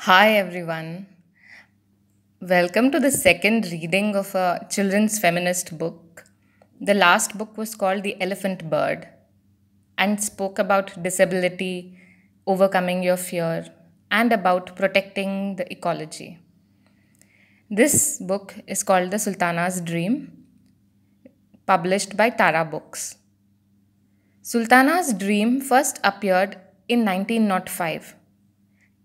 Hi everyone. Welcome to the second reading of a children's feminist book. The last book was called The Elephant Bird and spoke about disability, overcoming your fear, and about protecting the ecology. This book is called The Sultana's Dream, published by Tara Books. Sultana's Dream first appeared in 1905,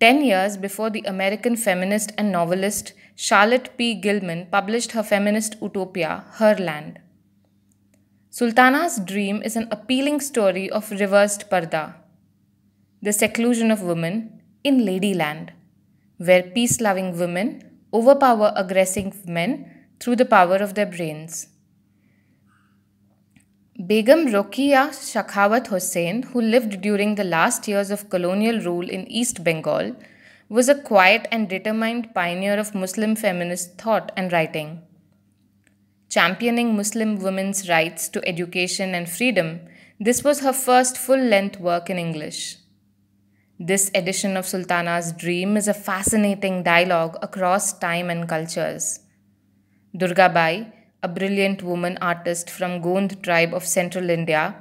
10 years before the American feminist and novelist Charlotte P. Gilman published her feminist utopia, Her Land. Sultana's Dream is an appealing story of reversed parda, the seclusion of women in Ladyland, where peace loving women overpower aggressive men through the power of their brains. Begum Rokeya Shakhawat Hossain, who lived during the last years of colonial rule in East Bengal, was a quiet and determined pioneer of Muslim feminist thought and writing. Championing Muslim women's rights to education and freedom, this was her first full length work in English. This edition of Sultana's Dream is a fascinating dialogue across time and cultures. Durga Bai, a brilliant woman artist from Gond tribe of central India,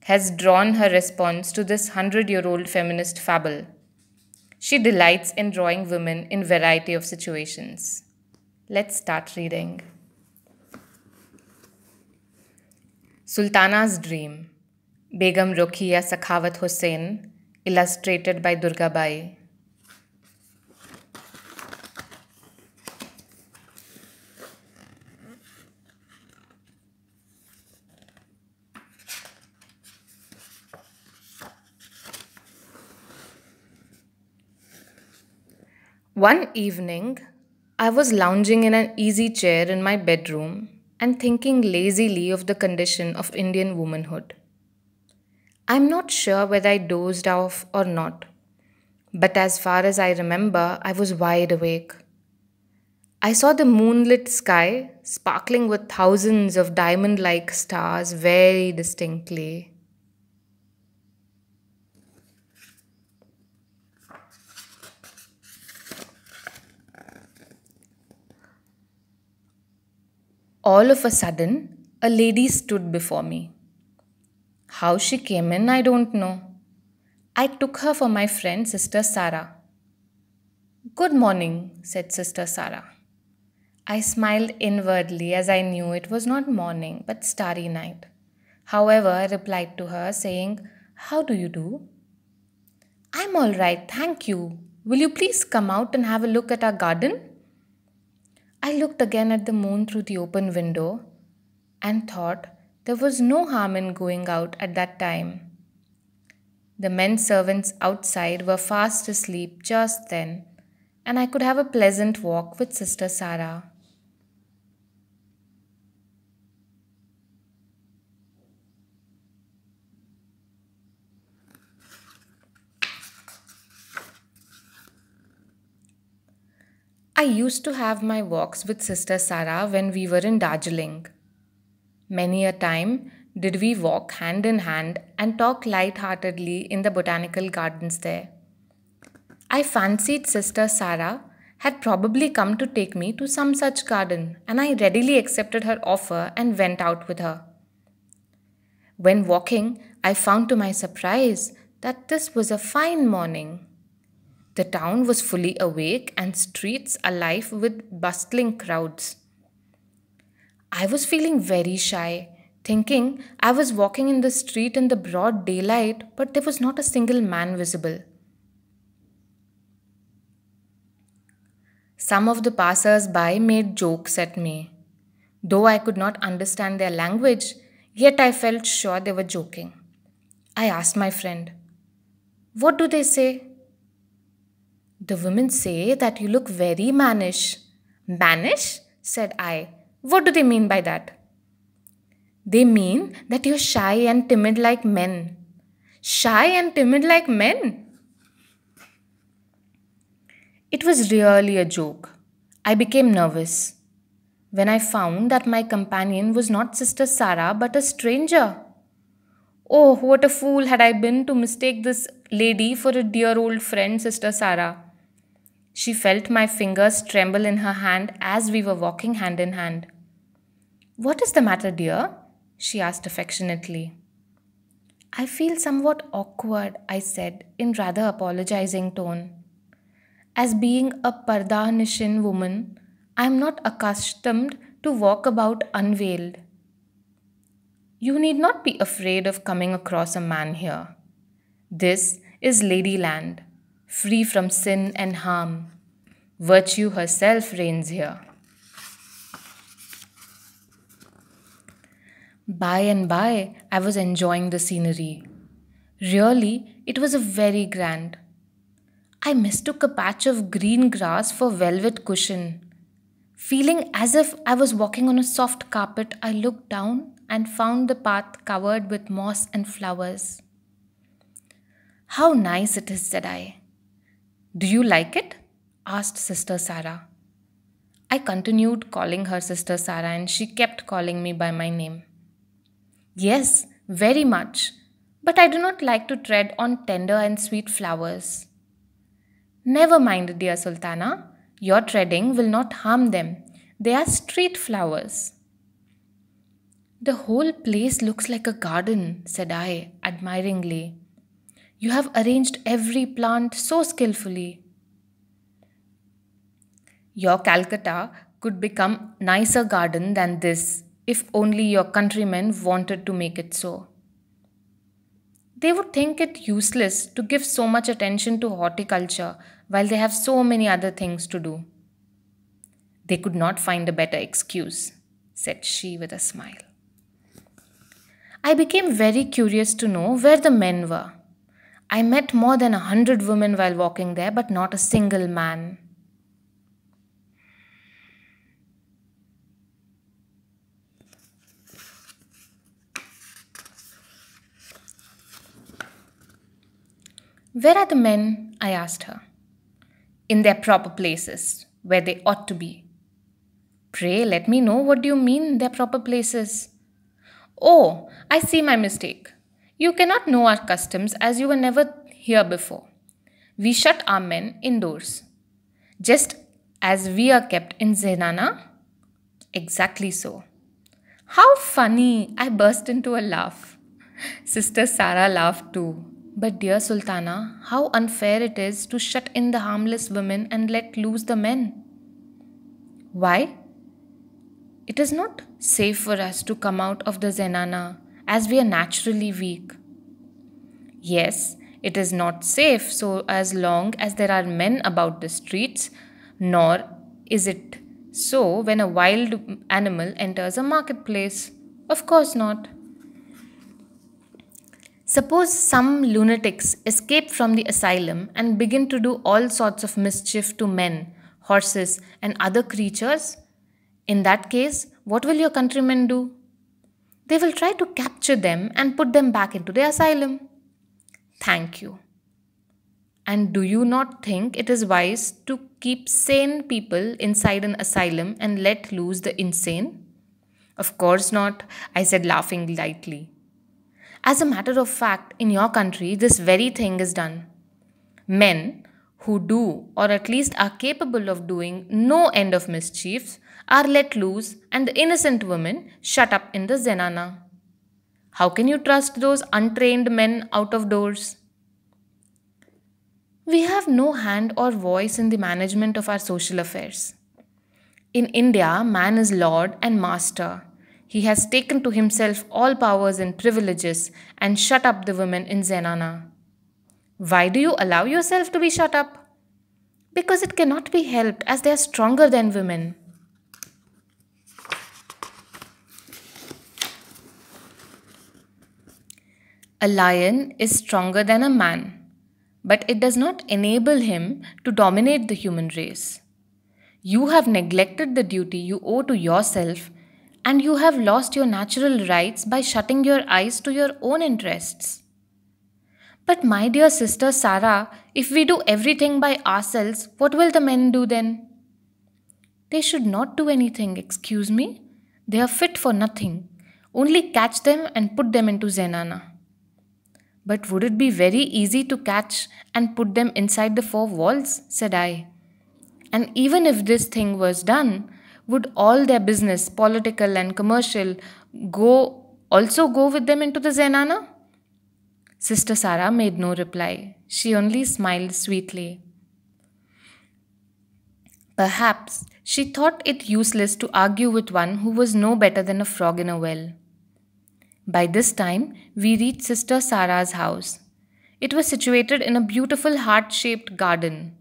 has drawn her response to this 100-year-old feminist fable. She delights in drawing women in variety of situations. Let's start reading. Sultana's Dream, Begum Rokeya Sakhawat Hossain, illustrated by Durga Bai. One evening, I was lounging in an easy chair in my bedroom and thinking lazily of the condition of Indian womanhood. I'm not sure whether I dozed off or not, but as far as I remember, I was wide awake. I saw the moonlit sky sparkling with thousands of diamond like stars very distinctly. All of a sudden, a lady stood before me. How she came in, I don't know. I took her for my friend, Sister Sarah. Good morning, said Sister Sarah. I smiled inwardly as I knew it was not morning but starry night. However, I replied to her, saying, How do you do? I'm all right, thank you. Will you please come out and have a look at our garden? I looked again at the moon through the open window and thought there was no harm in going out at that time. The men servants outside were fast asleep just then, and I could have a pleasant walk with Sister Sarah. I used to have my walks with Sister Sarah when we were in Darjeeling. Many a time did we walk hand in hand and talk light-heartedly in the botanical gardens there. I fancied Sister Sarah had probably come to take me to some such garden, and I readily accepted her offer and went out with her. When walking, I found to my surprise that this was a fine morning. The town was fully awake and streets alive with bustling crowds. I was feeling very shy, thinking I was walking in the street in the broad daylight, but there was not a single man visible. Some of the passers by made jokes at me. Though I could not understand their language, yet I felt sure they were joking. I asked my friend, What do they say? The women say that you look very mannish. Mannish? Said I. What do they mean by that? They mean that you're shy and timid like men. Shy and timid like men? It was really a joke. I became nervous when I found that my companion was not Sister Sarah but a stranger. Oh, what a fool had I been to mistake this lady for a dear old friend, Sister Sarah. She felt my fingers tremble in her hand as we were walking hand in hand. What is the matter, dear? She asked affectionately. I feel somewhat awkward, I said in rather apologizing tone. As being a Pardanishin woman, I am not accustomed to walk about unveiled. You need not be afraid of coming across a man here. This is Ladyland, free from sin and harm. Virtue herself reigns here. By and by, I was enjoying the scenery. Really, it was a very grand. I mistook a patch of green grass for velvet cushion. Feeling as if I was walking on a soft carpet, I looked down and found the path covered with moss and flowers. How nice it is, said I. Do you like it? Asked Sister Sarah. I continued calling her Sister Sarah and she kept calling me by my name. Yes, very much, but I do not like to tread on tender and sweet flowers. Never mind, dear Sultana, your treading will not harm them. They are street flowers. The whole place looks like a garden, said I admiringly. You have arranged every plant so skillfully. Your Calcutta could become nicer garden than this if only your countrymen wanted to make it so. They would think it useless to give so much attention to horticulture while they have so many other things to do. They could not find a better excuse, said she with a smile. I became very curious to know where the men were. I met more than 100 women while walking there, but not a single man. Where are the men? I asked her. In their proper places, where they ought to be. Pray let me know what do you mean their proper places. Oh, I see my mistake. You cannot know our customs as you were never here before. We shut our men indoors. Just as we are kept in Zenana? Exactly so. How funny! I burst into a laugh. Sister Sarah laughed too. But dear Sultana, how unfair it is to shut in the harmless women and let loose the men. Why? It is not safe for us to come out of the Zenana as we are naturally weak. Yes, it is not safe so as long as there are men about the streets, nor is it so when a wild animal enters a marketplace. Of course not. Suppose some lunatics escape from the asylum and begin to do all sorts of mischief to men, horses, and other creatures. In that case, what will your countrymen do? They will try to capture them and put them back into the asylum. Thank you. And do you not think it is wise to keep sane people inside an asylum and let loose the insane? Of course not, I said laughing lightly. As a matter of fact, in your country, this very thing is done. Men who do, or at least are capable of doing, no end of mischiefs are let loose and the innocent women shut up in the zenana. How can you trust those untrained men out of doors? We have no hand or voice in the management of our social affairs. In India, man is lord and master. He has taken to himself all powers and privileges and shut up the women in Zenana. Why do you allow yourself to be shut up? Because it cannot be helped as they are stronger than women. A lion is stronger than a man, but it does not enable him to dominate the human race. You have neglected the duty you owe to yourself, and you have lost your natural rights by shutting your eyes to your own interests. But my dear sister Sarah, if we do everything by ourselves, what will the men do then? They should not do anything, excuse me. They are fit for nothing. Only catch them and put them into Zenana. But would it be very easy to catch and put them inside the four walls? Said I. And even if this thing was done, would all their business, political and commercial, go with them into the Zenana? Sister Sarah made no reply. She only smiled sweetly. Perhaps she thought it useless to argue with one who was no better than a frog in a well. By this time, we reached Sister Sarah's house. It was situated in a beautiful heart shaped garden.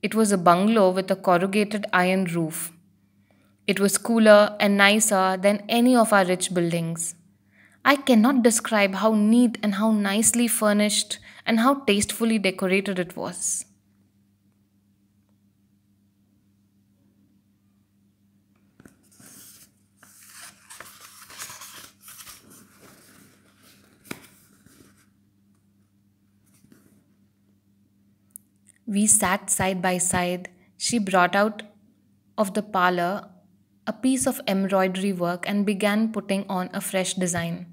It was a bungalow with a corrugated iron roof. It was cooler and nicer than any of our rich buildings. I cannot describe how neat and how nicely furnished and how tastefully decorated it was. We sat side by side. She brought out of the parlor a piece of embroidery work and began putting on a fresh design.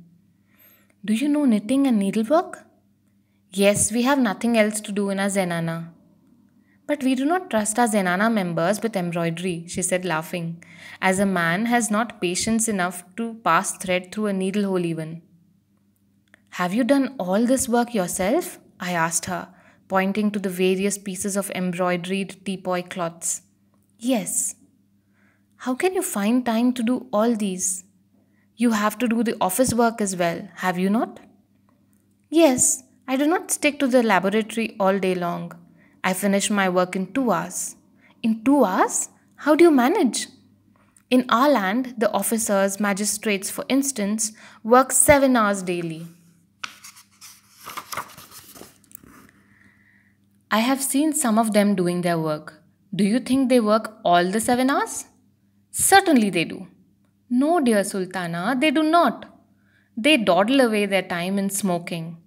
Do you know knitting and needlework? Yes, we have nothing else to do in our Zenana. But we do not trust our Zenana members with embroidery, she said, laughing, as a man has not patience enough to pass thread through a needle hole even. Have you done all this work yourself? I asked her, pointing to the various pieces of embroidered teapoy cloths. Yes. How can you find time to do all these? You have to do the office work as well, have you not? Yes, I do not stick to the laboratory all day long. I finish my work in 2 hours. In 2 hours? How do you manage? In our land, the officers, magistrates, for instance, work 7 hours daily. I have seen some of them doing their work. Do you think they work all the 7 hours? Certainly they do. No, dear Sultana, they do not. They dawdle away their time in smoking.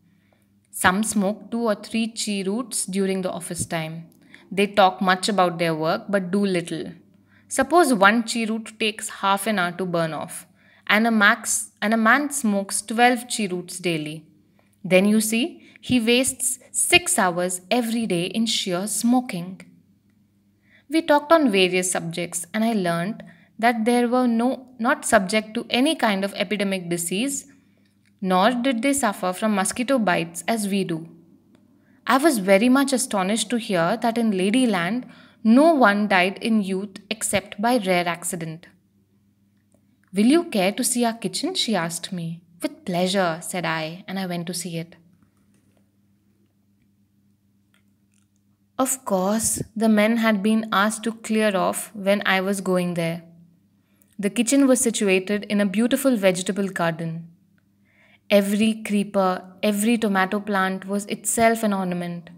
Some smoke 2 or 3 cheroots during the office time. They talk much about their work but do little. Suppose one cheroot takes half an hour to burn off, and a man smokes 12 cheroots daily. Then you see, he wastes 6 hours every day in sheer smoking. We talked on various subjects, and I learned that they were not subject to any kind of epidemic disease, nor did they suffer from mosquito bites as we do. I was very much astonished to hear that in Ladyland no one died in youth except by rare accident. Will you care to see our kitchen? She asked me. With pleasure, said I, and I went to see it. Of course, the men had been asked to clear off when I was going there. The kitchen was situated in a beautiful vegetable garden. Every creeper, every tomato plant was itself an ornament.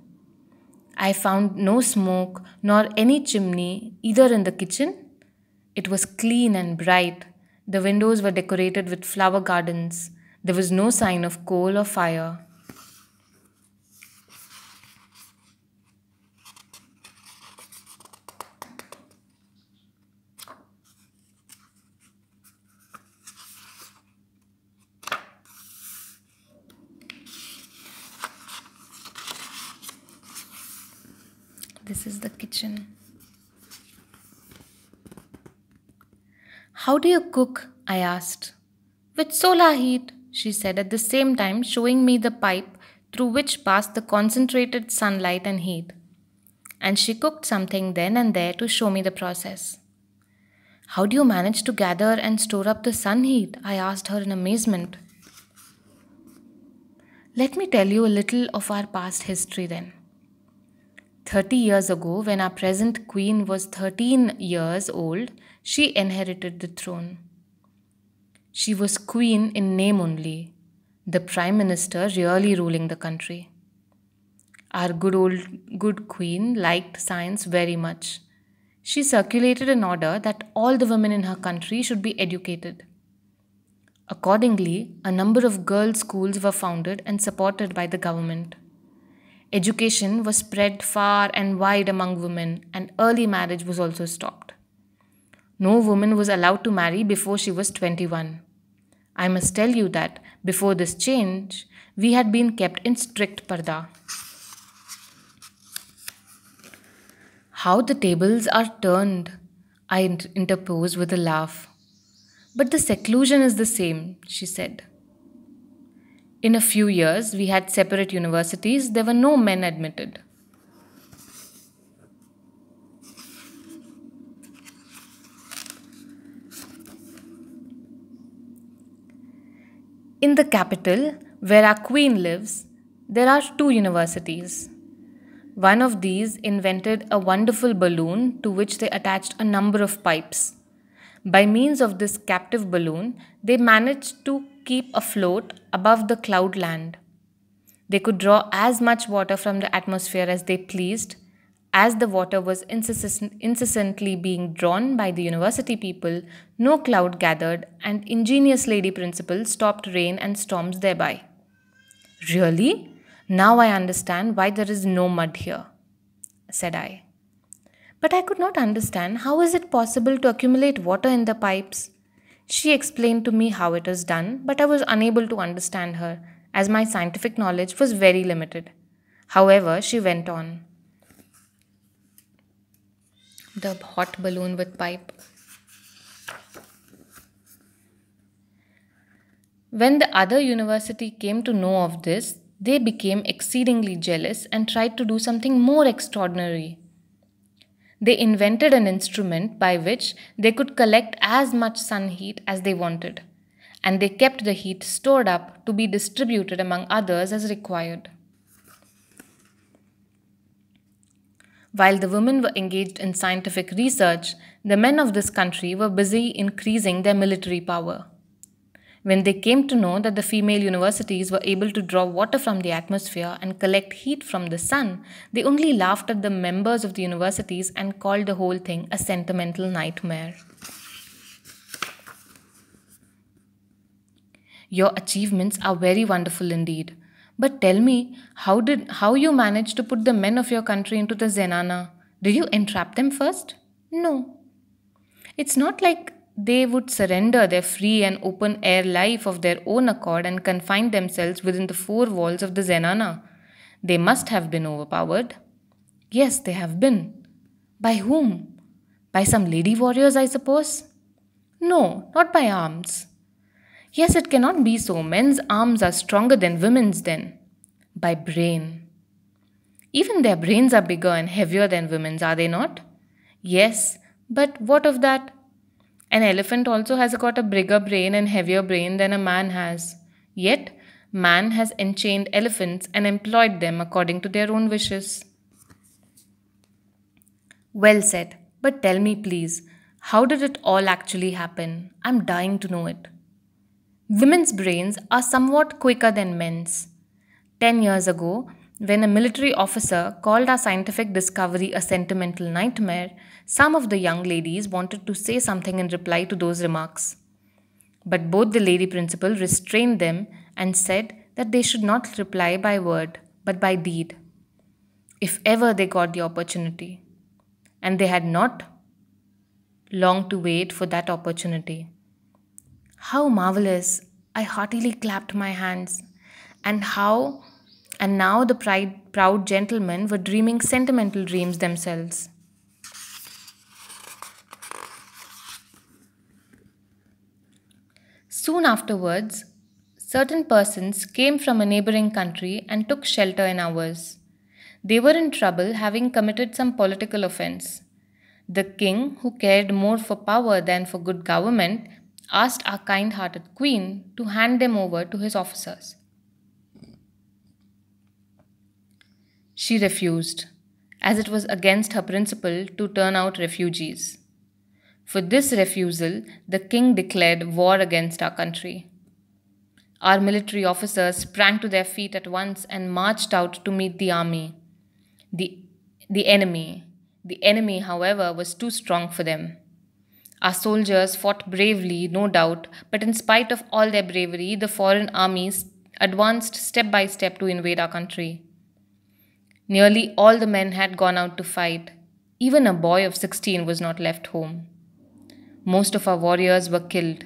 I found no smoke nor any chimney either in the kitchen. It was clean and bright. The windows were decorated with flower gardens. There was no sign of coal or fire. This is the kitchen. How do you cook? I asked. With solar heat, she said, at the same time showing me the pipe through which passed the concentrated sunlight and heat. And she cooked something then and there to show me the process. How do you manage to gather and store up the sun heat? I asked her in amazement. Let me tell you a little of our past history then. 30 years ago, when our present queen was 13 years old, she inherited the throne. She was queen in name only, the prime minister really ruling the country. Our good queen liked science very much. She circulated an order that all the women in her country should be educated. Accordingly, a number of girls' schools were founded and supported by the government. Education was spread far and wide among women, and early marriage was also stopped. No woman was allowed to marry before she was 21. I must tell you that before this change, we had been kept in strict parda. How the tables are turned, I interposed with a laugh. But the seclusion is the same, she said. In a few years, we had separate universities, there were no men admitted. In the capital, where our queen lives, there are two universities. One of these invented a wonderful balloon to which they attached a number of pipes. By means of this captive balloon, they managed to keep afloat above the cloudland. They could draw as much water from the atmosphere as they pleased. As the water was incessantly being drawn by the university people, no cloud gathered, and ingenious lady principal stopped rain and storms thereby. Really? Now I understand why there is no mud here, said I. But I could not understand how is it possible to accumulate water in the pipes. She explained to me how it is done, but I was unable to understand her, as my scientific knowledge was very limited. However, she went on. The hot balloon with pipe. When the other university came to know of this, they became exceedingly jealous and tried to do something more extraordinary. They invented an instrument by which they could collect as much sun heat as they wanted, and they kept the heat stored up to be distributed among others as required. While the women were engaged in scientific research, the men of this country were busy increasing their military power. When they came to know that the female universities were able to draw water from the atmosphere and collect heat from the sun, they only laughed at the members of the universities and called the whole thing a sentimental nightmare. Your achievements are very wonderful indeed. But tell me, how you managed to put the men of your country into the zenana? Did you entrap them first? No. It's not like they would surrender their free and open air life of their own accord and confine themselves within the four walls of the zenana. They must have been overpowered. Yes, they have been. By whom? By some lady warriors, I suppose? No, not by arms. Yes, it cannot be so. Men's arms are stronger than women's then. By brain. Even their brains are bigger and heavier than women's, are they not? Yes, but what of that? An elephant also has got a bigger brain and heavier brain than a man has. Yet, man has enchained elephants and employed them according to their own wishes. Well said, but tell me please, how did it all actually happen? I'm dying to know it. Women's brains are somewhat quicker than men's. 10 years ago, when a military officer called our scientific discovery a sentimental nightmare, some of the young ladies wanted to say something in reply to those remarks. But both the lady principal restrained them and said that they should not reply by word, but by deed, if ever they got the opportunity. And they had not long to wait for that opportunity. How marvelous! I heartily clapped my hands. And now the proud gentlemen were dreaming sentimental dreams themselves. Soon afterwards, certain persons came from a neighboring country and took shelter in ours. They were in trouble, having committed some political offense. The king, who cared more for power than for good government, asked our kind hearted queen to hand them over to his officers. She refused, as it was against her principle to turn out refugees. For this refusal, the king declared war against our country. Our military officers sprang to their feet at once and marched out to meet the army. The, the enemy. The enemy, however, was too strong for them. Our soldiers fought bravely, no doubt, but in spite of all their bravery, the foreign armies advanced step by step to invade our country. Nearly all the men had gone out to fight. Even a boy of 16 was not left home. Most of our warriors were killed,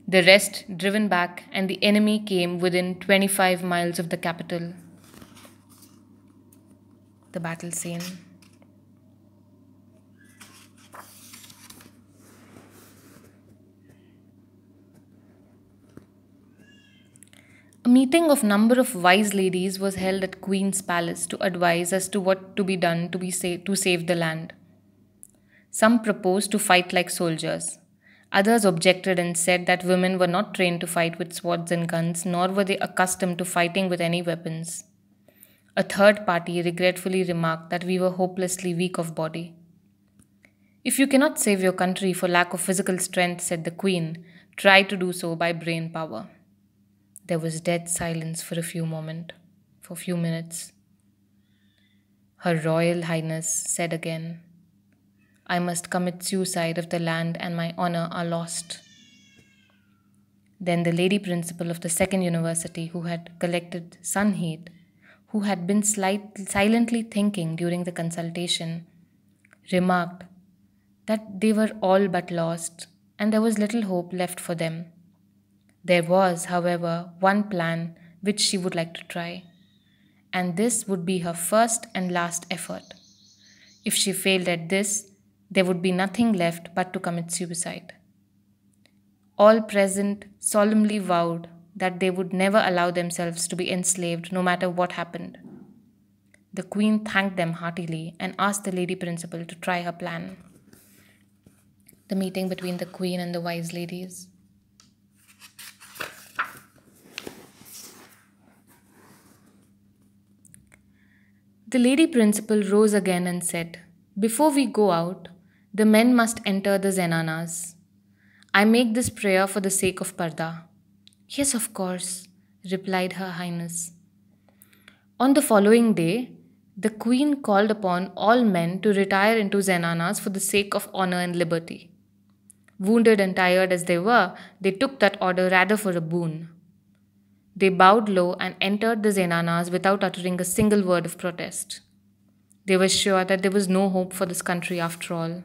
the rest driven back, and the enemy came within 25 miles of the capital. The battle scene. meeting of number of wise ladies was held at Queen's Palace to advise as to what to be done to save the land. Some proposed to fight like soldiers. Others objected and said that women were not trained to fight with swords and guns, nor were they accustomed to fighting with any weapons. A third party regretfully remarked that we were hopelessly weak of body. If you cannot save your country for lack of physical strength, said the Queen, try to do so by brain power. There was dead silence for a few minutes. Her Royal Highness said again, I must commit suicide if the land and my honor are lost. Then the lady principal of the second university, who had collected sun heat, who had been silently thinking during the consultation, remarked that they were all but lost and there was little hope left for them. There was, however, one plan which she would like to try, and this would be her first and last effort. If she failed at this, there would be nothing left but to commit suicide. All present solemnly vowed that they would never allow themselves to be enslaved no matter what happened. The Queen thanked them heartily and asked the lady principal to try her plan. The meeting between the Queen and the wise ladies. The lady principal rose again and said, Before we go out, the men must enter the zenanas. I make this prayer for the sake of Parda. Yes, of course, replied Her Highness. On the following day, the Queen called upon all men to retire into zenanas for the sake of honor and liberty. Wounded and tired as they were, they took that order rather for a boon. They bowed low and entered the zenanas without uttering a single word of protest. They were sure that there was no hope for this country after all.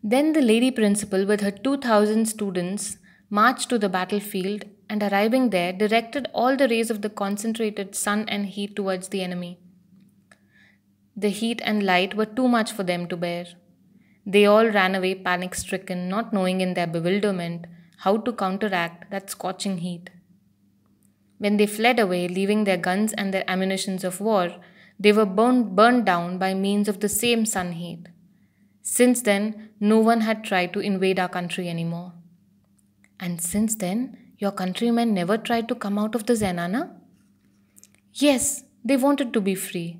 Then the lady principal with her 2,000 students marched to the battlefield and arriving there directed all the rays of the concentrated sun and heat towards the enemy. The heat and light were too much for them to bear. They all ran away panic-stricken, not knowing in their bewilderment how to counteract that scorching heat. When they fled away, leaving their guns and their ammunitions of war, they were burned down by means of the same sun heat. Since then, no one had tried to invade our country anymore. And since then, your countrymen never tried to come out of the zenana? Yes, they wanted to be free.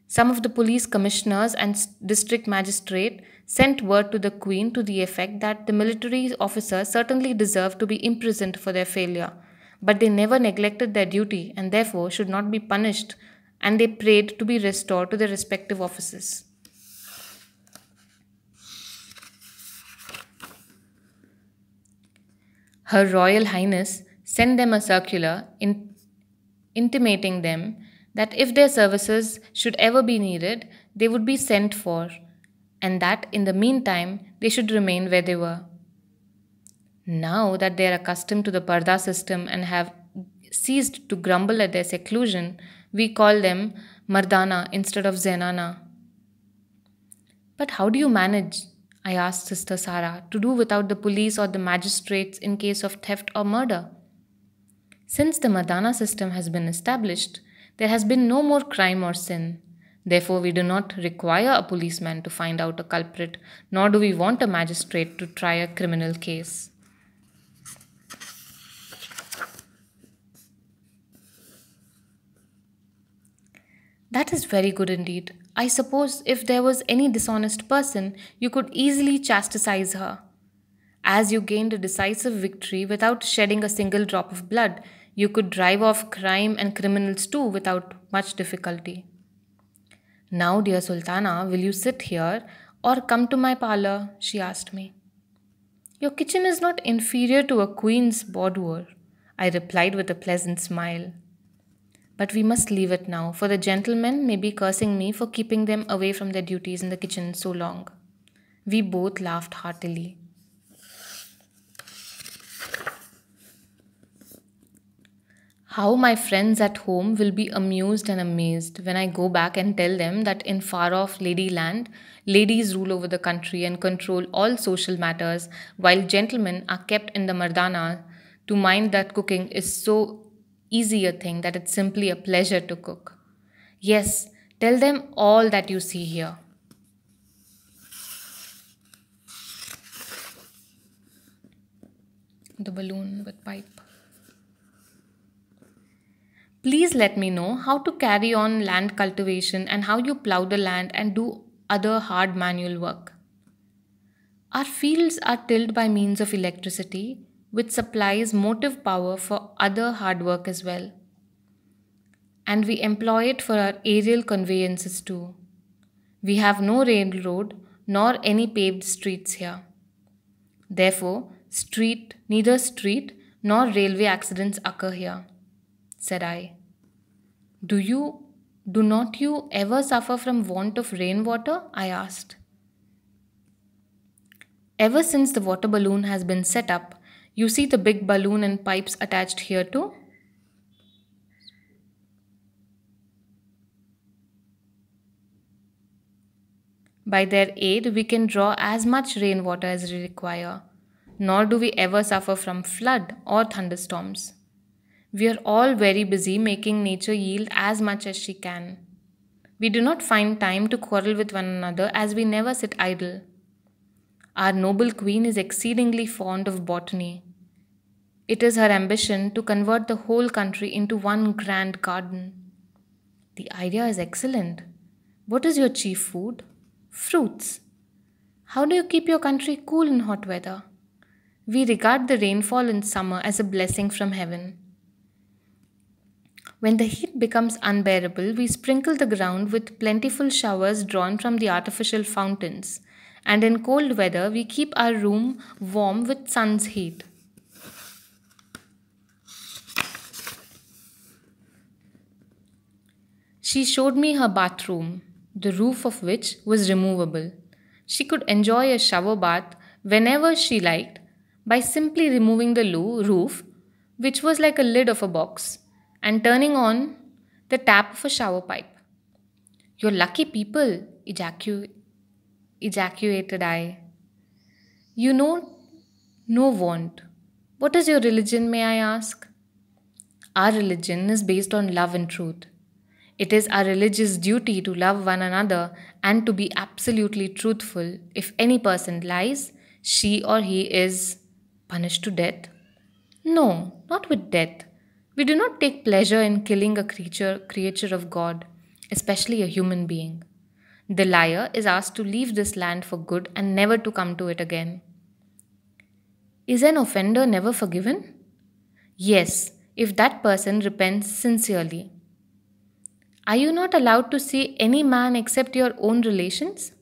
Some of the police commissioners and district magistrate sent word to the Queen to the effect that the military officers certainly deserved to be imprisoned for their failure, but they never neglected their duty and therefore should not be punished, and they prayed to be restored to their respective offices. Her Royal Highness sent them a circular intimating them that if their services should ever be needed, they would be sent for, and that in the meantime they should remain where they were. Now that they are accustomed to the Parda system and have ceased to grumble at their seclusion, we call them Mardana instead of Zenana. But how do you manage, I asked Sister Sarah, to do without the police or the magistrates in case of theft or murder? Since the Mardana system has been established, there has been no more crime or sin. Therefore, we do not require a policeman to find out a culprit, nor do we want a magistrate to try a criminal case. That is very good indeed. I suppose if there was any dishonest person, you could easily chastise her. As you gained a decisive victory without shedding a single drop of blood, you could drive off crime and criminals too without much difficulty. Now, dear Sultana, will you sit here or come to my parlour? She asked me. Your kitchen is not inferior to a queen's boudoir, I replied with a pleasant smile. But we must leave it now, for the gentlemen may be cursing me for keeping them away from their duties in the kitchen so long. We both laughed heartily. How my friends at home will be amused and amazed when I go back and tell them that in far off Ladyland, ladies rule over the country and control all social matters, while gentlemen are kept in the Mardana to mind that cooking is so easy a thing that it's simply a pleasure to cook. Yes, tell them all that you see here. The balloon with pipe. Please let me know how to carry on land cultivation and how you plow the land and do other hard manual work. Our fields are tilled by means of electricity, which supplies motive power for other hard work as well. And we employ it for our aerial conveyances too. We have no railroad nor any paved streets here. Therefore, neither street nor railway accidents occur here, said I. Do not you ever suffer from want of rainwater? I asked. Ever since the water balloon has been set up, you see the big balloon and pipes attached here too? By their aid, we can draw as much rainwater as we require, nor do we ever suffer from flood or thunderstorms. We are all very busy making nature yield as much as she can. We do not find time to quarrel with one another as we never sit idle. Our noble queen is exceedingly fond of botany. It is her ambition to convert the whole country into one grand garden. The idea is excellent. What is your chief food? Fruits. How do you keep your country cool in hot weather? We regard the rainfall in summer as a blessing from heaven. When the heat becomes unbearable, we sprinkle the ground with plentiful showers drawn from the artificial fountains, and in cold weather, we keep our room warm with sun's heat. She showed me her bathroom, the roof of which was removable. She could enjoy a shower bath whenever she liked by simply removing the roof, which was like a lid of a box, and turning on the tap of a shower pipe. You're lucky people, ejaculated I. You know, no want. What is your religion, may I ask? Our religion is based on love and truth. It is our religious duty to love one another and to be absolutely truthful. If any person lies, she or he is punished to death. No, not with death. We do not take pleasure in killing a creature of God, especially a human being. The liar is asked to leave this land for good and never to come to it again. Is an offender never forgiven? Yes, if that person repents sincerely. Are you not allowed to see any man except your own relations?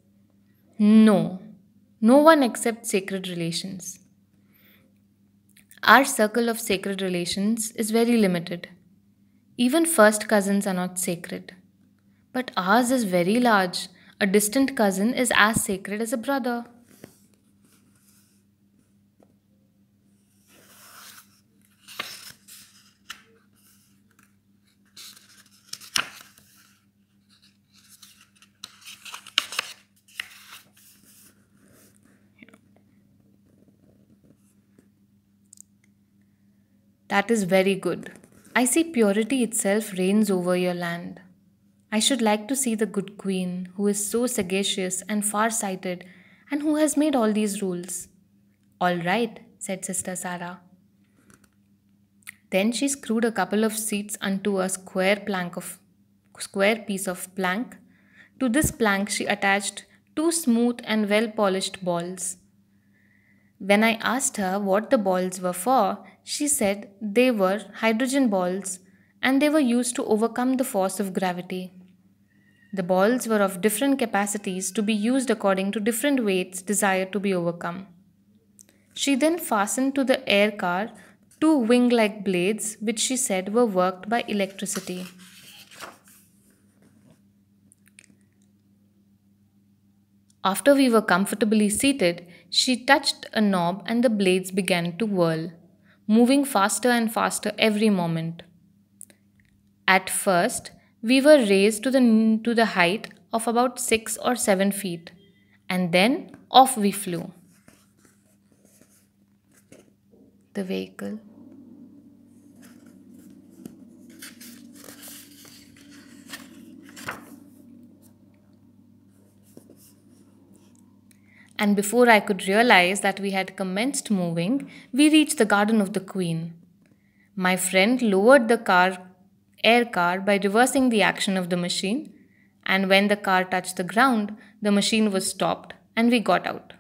No, no one except sacred relations. Our circle of sacred relations is very limited. Even first cousins are not sacred. But ours is very large. A distant cousin is as sacred as a brother. That is very good. I see purity itself reigns over your land. I should like to see the good queen who is so sagacious and far sighted and who has made all these rules. All right, said Sister Sarah. Then she screwed a couple of seats onto a square piece of plank. To this plank she attached two smooth and well polished balls. When I asked her what the balls were for, she said they were hydrogen balls and they were used to overcome the force of gravity. The balls were of different capacities to be used according to different weights desired to be overcome. She then fastened to the air car two wing like blades, which she said were worked by electricity. After we were comfortably seated, she touched a knob and the blades began to whirl, moving faster and faster every moment. At first, we were raised to the height of about 6 or 7 feet, and then off we flew. The vehicle. And before I could realize that we had commenced moving, we reached the garden of the Queen. My friend lowered the air car by reversing the action of the machine, and when the car touched the ground, the machine was stopped and we got out.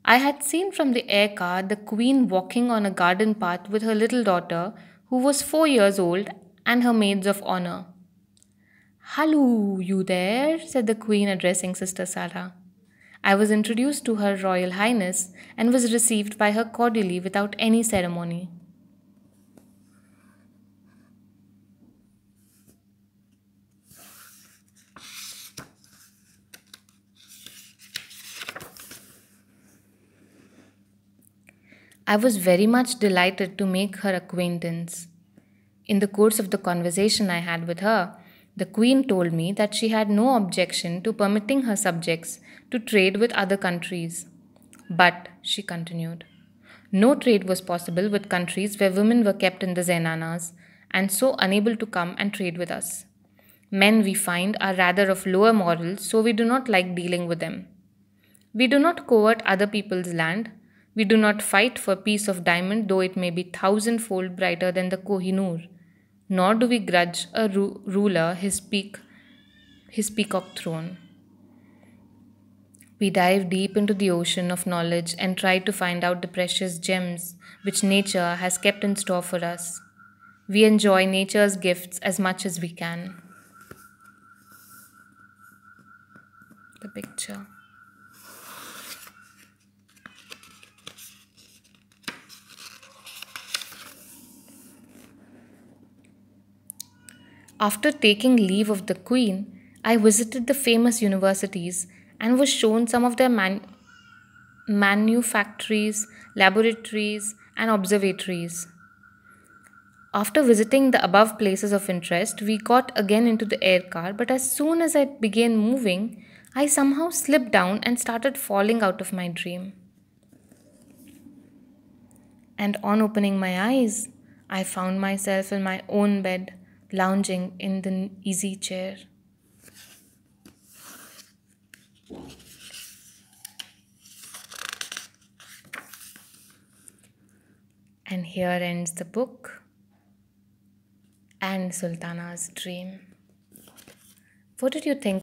I had seen from the air car the Queen walking on a garden path with her little daughter, who was 4 years old, and her maids of honor. "Hallo, you there?" said the Queen, addressing Sister Sarah. I was introduced to Her Royal Highness and was received by her cordially without any ceremony. I was very much delighted to make her acquaintance. In the course of the conversation I had with her, the Queen told me that she had no objection to permitting her subjects to trade with other countries. But, she continued, no trade was possible with countries where women were kept in the zenanas and so unable to come and trade with us. Men, we find, are rather of lower morals, so we do not like dealing with them. We do not covet other people's land. We do not fight for a piece of diamond, though it may be thousandfold brighter than the Kohinoor. Nor do we grudge a ruler his peacock throne. We dive deep into the ocean of knowledge and try to find out the precious gems which nature has kept in store for us. We enjoy nature's gifts as much as we can. The picture. After taking leave of the Queen, I visited the famous universities and was shown some of their manufactories, laboratories, and observatories. After visiting the above places of interest, we got again into the air car, but as soon as I began moving, I somehow slipped down and started falling out of my dream. And on opening my eyes, I found myself in my own bed, lounging in the easy chair. And here ends the book and Sultana's dream. What did you think